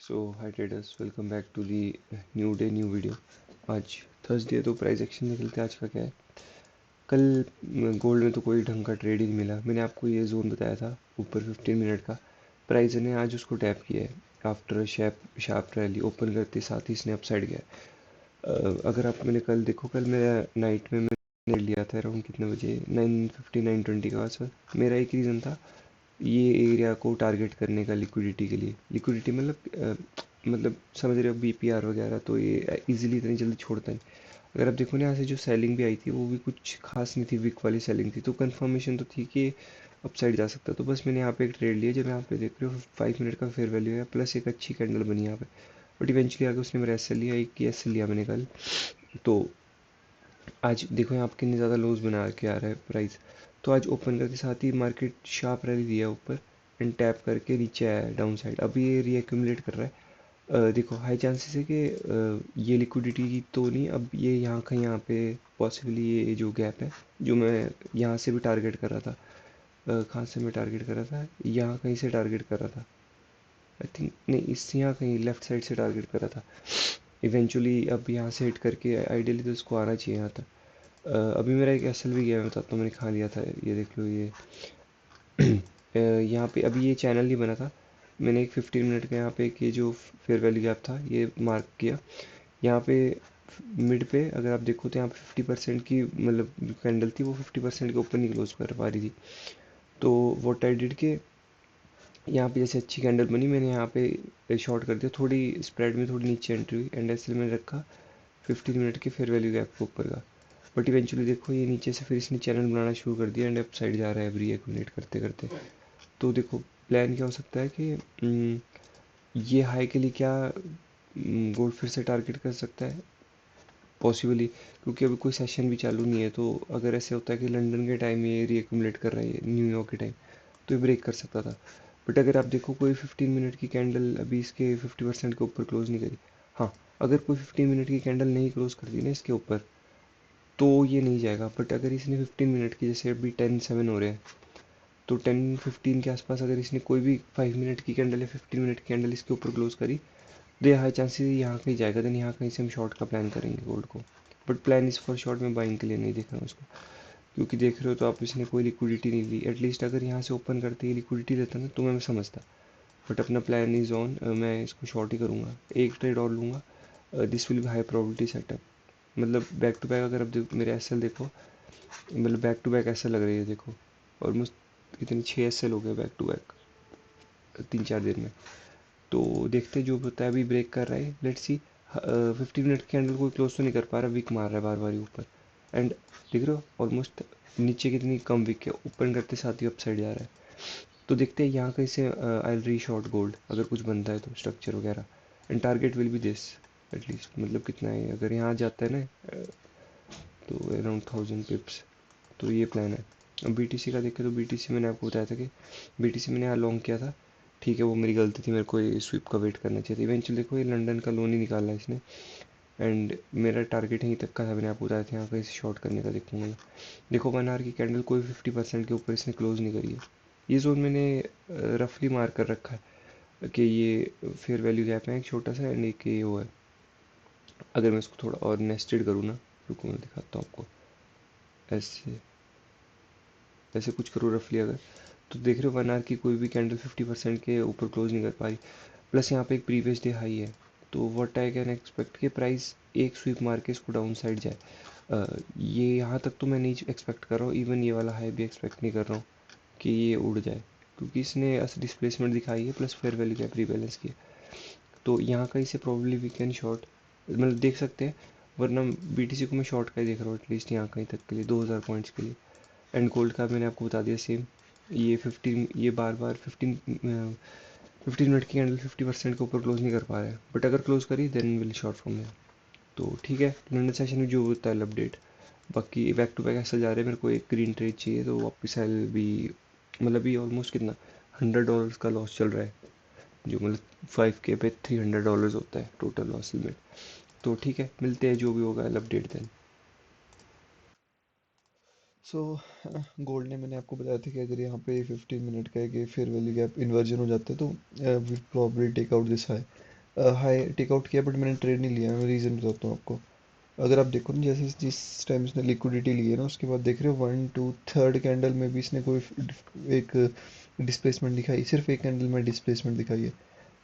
So hi traders, welcome back to the new day new video. आज Thursday तो price action निकलते हैं। आज का क्या है? कल गोल्ड में तो कोई ढंग का ट्रेड ही नहीं मिला। मैंने आपको ये जोन बताया था ऊपर 15 मिनट का। प्राइस ने आज उसको टैप किया है आफ्टर शार्प रैली। ओपन करते साथ ही इसने अपसाइड गया है। अगर आप मैंने कल देखो, कल मेरा नाइट में मैंने लिया था अराउंड कितने बजे, 9:50 9:20 का आसपास। मेरा एक रीज़न था ये एरिया को टारगेट करने का लिक्विडिटी के लिए। लिक्विडिटी मतलब समझ रहे हो, बीपीआर वगैरह तो ये इजीली इतनी जल्दी छोड़ता नहीं। अगर आप देखो ना, यहाँ से जो सेलिंग भी आई थी वो भी कुछ खास नहीं थी, वीक वाली सेलिंग थी, तो कंफर्मेशन तो थी कि अपसाइड जा सकता। तो बस मैंने यहाँ पे एक ट्रेड लिया। जब यहाँ पे देख रहे हो 5 मिनट का फेयर वैल्यू है, प्लस एक अच्छी कैंडल बनी यहाँ पे। बट इवेंचुअली आगे उसने मेरा एस लिया, एक एस लिया मैंने कल। तो आज देखो यहाँ पे कितने ज़्यादा लोज बना के आ रहा है प्राइस। तो आज ओपन करके साथ ही मार्केट शार्प रैली दिया ऊपर एंड टैप करके नीचे आया है डाउन साइड। अभी ये रीएक्यूमुलेट कर रहा है। देखो हाई चांसेस है कि ये लिक्विडिटी की तो नहीं, अब ये यहाँ कहीं यहाँ पे पॉसिबली ये जो गैप है जो मैं यहाँ से भी टारगेट कर रहा था। कहाँ से मैं टारगेट कर रहा था? यहाँ कहीं से टारगेट कर रहा था, आई थिंक। नहीं, इस यहाँ कहीं लेफ्ट साइड से टारगेट कर रहा था। इवेंचुअली अब यहाँ से हिट करके आइडियली तो इसको आना चाहिए यहाँ तक। अभी मेरा एक एसएल भी गया, मैं बताता हूँ मैंने खा लिया था। ये देख लो ये यहाँ पे अभी ये चैनल नहीं बना था। मैंने एक 15 मिनट का यहाँ पे एक ये जो फेयर वैल्यू गैप था ये मार्क किया। यहाँ पे मिड पे अगर आप देखो तो यहाँ पे 50% की मतलब जो कैंडल थी वो 50% के ऊपर नहीं क्लोज कर पा रही थी। तो व्हाट आई डिड के यहाँ पे जैसे अच्छी कैंडल बनी, मैंने यहाँ पे शॉर्ट कर दिया। थोड़ी स्प्रेड में थोड़ी नीचे एंट्री हुई एंड एसएल में रखा 15 मिनट के फेयर वैल्यू गैप के ऊपर का। बट इवेंचुअली देखो ये नीचे से फिर इसने चैनल बनाना शुरू कर दिया एंड अप साइड जा रहा है एवरी एक्यूमुलेट करते करते। तो देखो प्लान क्या हो सकता है कि ये हाई के लिए क्या गोल्ड फिर से टारगेट कर सकता है पॉसिबली, क्योंकि अभी कोई सेशन भी चालू नहीं है। तो अगर ऐसे होता है कि लंदन के टाइम ये रीएक्यूमुलेट कर रहा है न्यूयॉर्क के टाइम, तो ये ब्रेक कर सकता था। बट अगर आप देखो कोई 15 मिनट की कैंडल अभी इसके 50% के ऊपर क्लोज नहीं करी। हाँ, अगर कोई 15 मिनट की कैंडल नहीं क्लोज करती ना इसके ऊपर, तो ये नहीं जाएगा। बट अगर इसने 15 मिनट की, जैसे अभी 10:07 हो रहे हैं, तो 10:15 के आसपास अगर इसने कोई भी 5 मिनट की कैंडल या 15 मिनट की कैंडल इसके ऊपर क्लोज करी, दे हाई चांसेस यहाँ कहीं जाएगा। देन यहाँ कहीं से हम शॉर्ट का प्लान करेंगे गोल्ड को। बट प्लान इस फॉर शॉर्ट में बाइंग के लिए नहीं देख रहा हूँ उसको, क्योंकि देख रहे हो तो आप इसने कोई लिक्विडिटी नहीं ली। एटलीस्ट अगर यहाँ से ओपन करते ही लिक्विडिटी देता ना तो मैं समझता। बट अपना प्लान इज ऑन, मैं इसको शॉर्ट ही करूँगा, एक ट्रेड और लूँगा। This will B high probability setup. मतलब बैक टू बैक अगर आप मेरे एस देखो, मतलब बैक टू बैक ऐसा लग रही है देखो। ऑलमोस्ट कितनी 6 एस हो गए बैक टू बैक 3-4 दिन में। तो देखते जो भी होता है। अभी ब्रेक कर रहा है, लेट्स सी। 15 मिनट की कैंडल कोई क्लोज तो नहीं कर पा रहा, वीक मार रहा है बार बार ऊपर। एंड देख रहे हो ऑलमोस्ट नीचे कितनी कम वीक है, ओपन करते साथ ही अपसाइड जा रहा है। तो देखते हैं यहाँ कहीं से आई री शॉर्ट गोल्ड अगर कुछ बनता है तो स्ट्रक्चर वगैरह। And target will be this at least. मतलब कितना है, अगर यहाँ जाता है ना तो अराउंड 1000 पिप्स। तो ये प्लान है। अब बीटीसी का देखें तो बीटीसी मैंने आपको बताया था कि बीटीसी मैंने यहाँ लॉन्ग किया था। ठीक है, वो मेरी गलती थी, मेरे को ये स्विप का वेट करना चाहिए था। इवेंचुअली देखो ये लंदन का लोन ही निकाला इसने एंड मेरा टारगेट यहीं तक का था। मैंने आपको बताया था यहाँ कहीं से शॉर्ट करने का देखूंगा मैं। देखो 1 आवर की कैंडल कोई 50% के ऊपर इसने क्लोज नहीं करी है। ये जोन मैंने रफली मार्क कर रखा है कि ये फेयर वैल्यू गैप है एक छोटा सा एंड एक ये वो है। अगर मैं इसको थोड़ा और नेस्टेड करूँ ना, रुको मैं दिखाता हूँ आपको। ऐसे ऐसे कुछ करो रफली अगर, तो देख रहे हो 1 आवर की कोई भी कैंडल 50% के ऊपर क्लोज नहीं कर पा रही। प्लस यहाँ पे एक प्रीवियस डे हाई है। तो व्हाट आई कैन एक्सपेक्ट कि प्राइस एक स्वीप मार के इसको डाउन साइड जाए। ये यहाँ तक तो मैं नहीं एक्सपेक्ट कर रहा हूँ, इवन ये वाला हाई भी एक्सपेक्ट नहीं कर रहा हूँ कि ये उड़ जाए, क्योंकि इसने डिस्प्लेसमेंट दिखाई है plus fair value cap rebalance की है। तो यहाँ कहीं से प्रॉब्ली वी कैन शॉर्ट, मतलब देख सकते हैं। वरना बीटीसी को मैं शॉर्ट का ही देख रहा हूँ एटलीस्ट यहाँ कहीं तक के लिए 2000 पॉइंट्स के लिए। एंड गोल्ड का मैंने आपको बता दिया सेम। ये 15, ये बार बार 15 मिनट की कैंडल 50% के ऊपर क्लोज नहीं कर पा रहा है। बट अगर क्लोज करी देन विल शॉर्ट फ्रॉम है। तो ठीक है, लंडन सेशन में जो होता है अपडेट। बाकी बैक टू बैक ऐसा जा रहा है। मेरे को एक ग्रीन ट्रेड चाहिए तो वापस आई भी, मतलब ये ऑलमोस्ट कितना $100 का लॉस चल रहा है, जो मतलब 5K पे $300 होता है टोटल लॉस लिमिट। तो ठीक है, मिलते हैं जो भी होगा अपडेट देन। सो गोल्ड ने मैंने आपको बताया था कि अगर यहाँ पे 15 मिनट का है कि फेयर वैल्यू गैप इन्वर्जन हो जाता है तो will probably take out this high. High takeout किया, बट मैंने ट्रेड नहीं लिया। मैं रीज़न बताता हूँ आपको। अगर आप देखो ना, जैसे जिस टाइम इसने लिक्विडिटी ली है ना, उसके बाद देख रहे हो 1 2 थर्ड कैंडल में भी इसने कोई एक डिस्प्लेसमेंट दिखाई, सिर्फ एक कैंडल में डिस्प्लेसमेंट दिखाई है।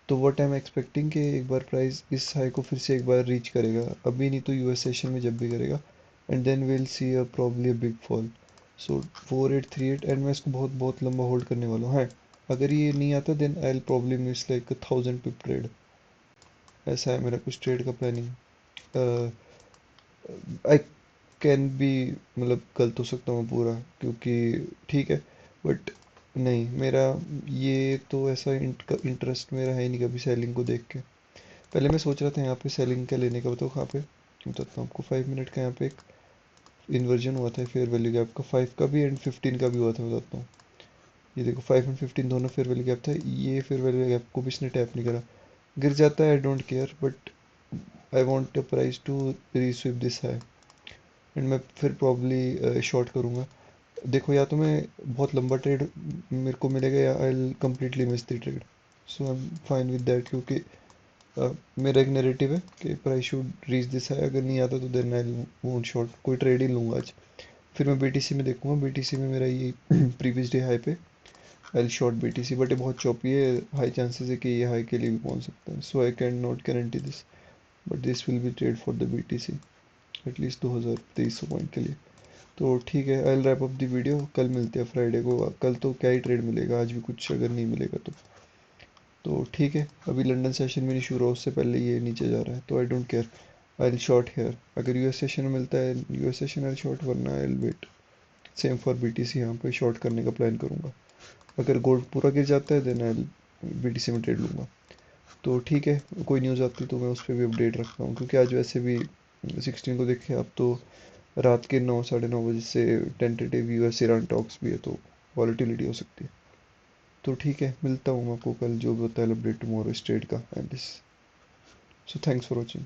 तो व्हाट आई एम एक्सपेक्टिंग कि एक बार प्राइस इस हाई को फिर से एक बार रीच करेगा, अभी नहीं तो यूएस सेशन में जब भी करेगा, and then will see a probably a big fall. So 4838, and मैं इसको बहुत बहुत लंबा होल्ड करने वाला हूँ। हाँ, अगर ये नहीं आता then I will probably miss like 1000 pip trade. ऐसा है मेरा कुछ ट्रेड का प्लानिंग। आई कैन बी, मतलब गलत हो सकता हूँ पूरा, क्योंकि ठीक है, बट नहीं, मेरा ये तो ऐसा इंटरेस्ट मेरा है ही नहीं कभी सेलिंग को देख के। पहले मैं सोच रहा था यहाँ पे सेलिंग का लेने का, बताओ कहाँ पे बताता हूँ आपको। 5 मिनट का यहाँ पे एक इन्वर्जन हुआ था फेयर वैल्यू गैप का, 5 का भी एंड 15 का भी हुआ था, बताता हूँ। ये देखो 5 एंड 15 दोनों फेयर वैल्यू गैप था, ये फेयर वैल्यू गैप को भी इसने टैप नहीं करा। गिर जाता है, I don't care, but I want the price to resweep this high, and मैं फिर प्रॉब्ली शॉर्ट करूँगा। देखो, या तो मैं बहुत लंबा ट्रेड मेरे को मिलेगा, या I will completely miss the trade. So I am fine with that, क्योंकि मेरा एक नैरेटिव है कि प्राइस शुड रीच दिस है। अगर नहीं आता तो देन आई वोंट शॉर्ट, कोई ट्रेड ही लूँगा आज। फिर मैं बीटीसी में देखूंगा, बीटीसी में मेरा ये प्रीवियस डे हाई पे आई विल शॉर्ट बीटीसी, बट ये बहुत चॉपी है, हाई चांसेस है कि ये हाई के लिए भी पहुंच सकता है। So I can not guarantee this, but this will be trade for the BTC at least 2300 point के लिए। तो ठीक है, I will wrap up the video, कल मिलते हैं फ्राइडे को। कल तो क्या ही ट्रेड मिलेगा, आज भी कुछ अगर नहीं मिलेगा तो ठीक है। अभी लंदन सेशन में नहीं शुरू हुआ, उससे पहले ये नीचे जा रहा है, तो I don't care, I will short here. अगर यूएस सेशन में मिलता है यूएस सेशन, आई शॉर्ट, वरना I will wait. Same for BTC, यहाँ पे शॉर्ट करने का प्लान करूँगा। अगर गोल्ड पूरा गिर जाता है देन आई बीटीसी में ट्रेड लूँगा। तो ठीक है, कोई न्यूज़ आती तो मैं उस पर भी अपडेट रखता हूँ, क्योंकि आज वैसे भी 16 को देखे आप तो रात के 9 साढ़े 9 बजे से टेंटेटिव यूएस ईरान टॉक्स भी है, तो वॉलेटिलिटी हो सकती है। तो ठीक है, मिलता हूँ मैं आपको कल, जो भी होता है अपडेट टुमारो स्ट्रेट का and this. So thanks for watching.